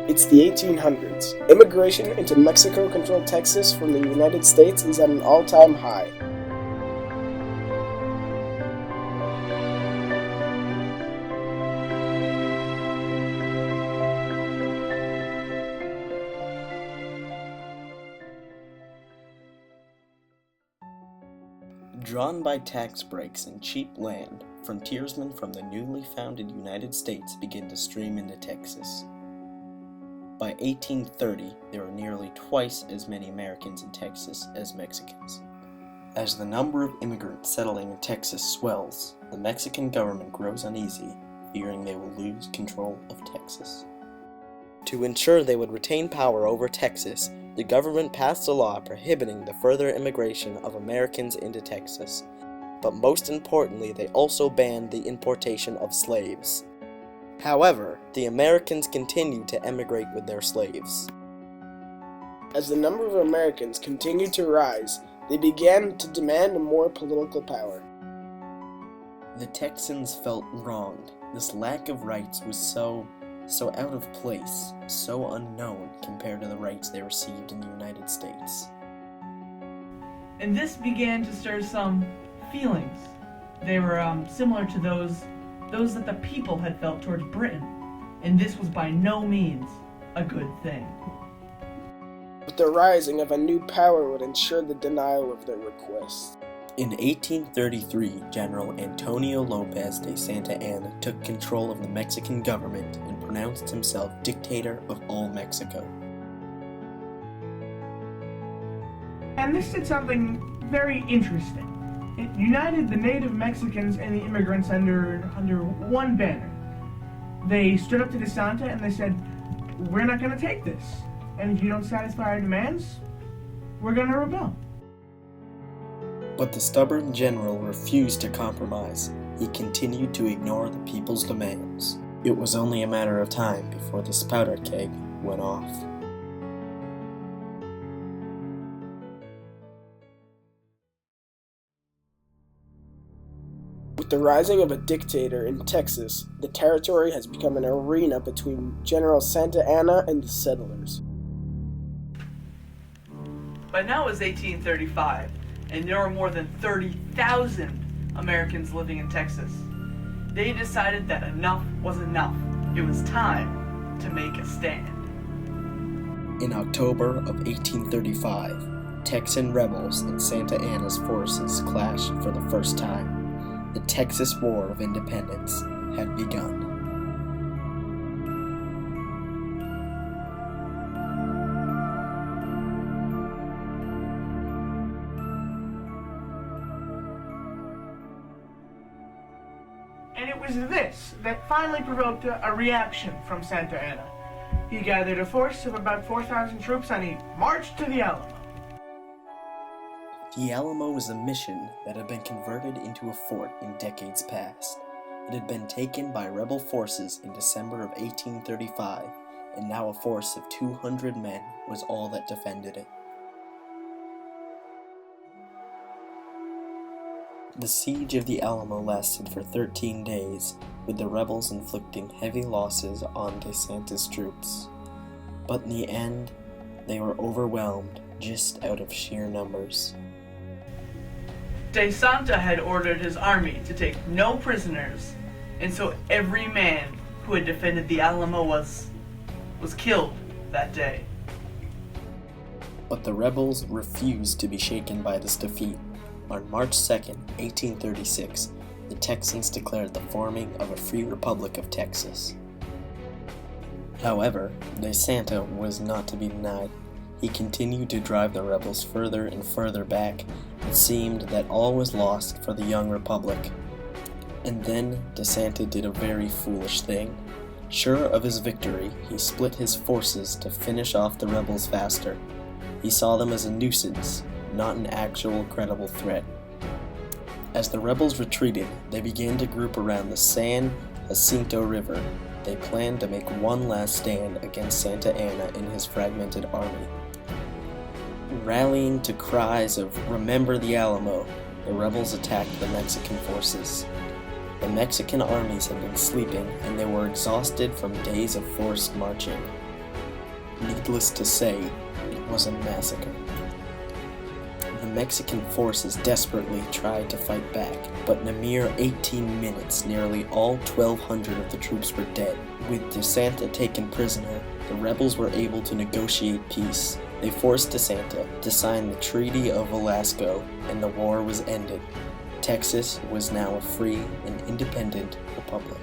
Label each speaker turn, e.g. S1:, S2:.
S1: It's the 1800s. Immigration into Mexico-controlled Texas from the United States is at an all-time high.
S2: Drawn by tax breaks and cheap land, frontiersmen from the newly founded United States begin to stream into Texas. By 1830, there were nearly twice as many Americans in Texas as Mexicans. As the number of immigrants settling in Texas swells, the Mexican government grows uneasy, fearing they will lose control of Texas. To ensure they would retain power over Texas, the government passed a law prohibiting the further immigration of Americans into Texas. But most importantly, they also banned the importation of slaves. However, the Americans continued to emigrate with their slaves.
S1: As the number of Americans continued to rise, they began to demand more political power.
S2: The Texans felt wronged. This lack of rights was so out of place, so unknown compared to the rights they received in the United States.
S3: And this began to stir some feelings. They were similar to those that the people had felt towards Britain, and this was by no means a good thing.
S1: But the rising of a new power would ensure the denial of their requests.
S2: In 1833, General Antonio Lopez de Santa Anna took control of the Mexican government and pronounced himself dictator of all Mexico.
S4: And this did something very interesting. It united the native Mexicans and the immigrants under one banner. They stood up to De Santa and they said, "We're not going to take this. And if you don't satisfy our demands, we're going to rebel."
S2: But the stubborn general refused to compromise. He continued to ignore the people's demands. It was only a matter of time before the powder keg went off.
S1: With the rising of a dictator in Texas, the territory has become an arena between General Santa Anna and the settlers.
S3: By now it was 1835, and there were more than 30,000 Americans living in Texas. They decided that enough was enough. It was time to make a stand.
S2: In October of 1835, Texan rebels and Santa Anna's forces clashed for the first time. The Texas War of Independence had begun.
S4: And it was this that finally provoked a reaction from Santa Anna. He gathered a force of about 4,000 troops and he marched to the Alamo.
S2: The Alamo was a mission that had been converted into a fort in decades past. It had been taken by rebel forces in December of 1835, and now a force of 200 men was all that defended it. The siege of the Alamo lasted for 13 days, with the rebels inflicting heavy losses on De Santa's troops. But in the end, they were overwhelmed just out of sheer numbers.
S3: De Santa had ordered his army to take no prisoners, and so every man who had defended the Alamo was killed that day.
S2: But the rebels refused to be shaken by this defeat. On March 2nd, 1836, the Texans declared the forming of a free Republic of Texas. However, De Santa was not to be denied. He continued to drive the rebels further and further back. It seemed that all was lost for the young republic. And then De Santa did a very foolish thing. Sure of his victory, he split his forces to finish off the rebels faster. He saw them as a nuisance, not an actual credible threat. As the rebels retreated, they began to group around the San Jacinto River. They planned to make one last stand against Santa Anna and his fragmented army. Rallying to cries of "Remember the Alamo," the rebels attacked the Mexican forces. The Mexican armies had been sleeping, and they were exhausted from days of forced marching. Needless to say, it was a massacre. The Mexican forces desperately tried to fight back, but in a mere 18 minutes, nearly all 1,200 of the troops were dead. With De Santa taken prisoner, the rebels were able to negotiate peace. They forced De Santa to sign the Treaty of Velasco, and the war was ended. Texas was now a free and independent republic.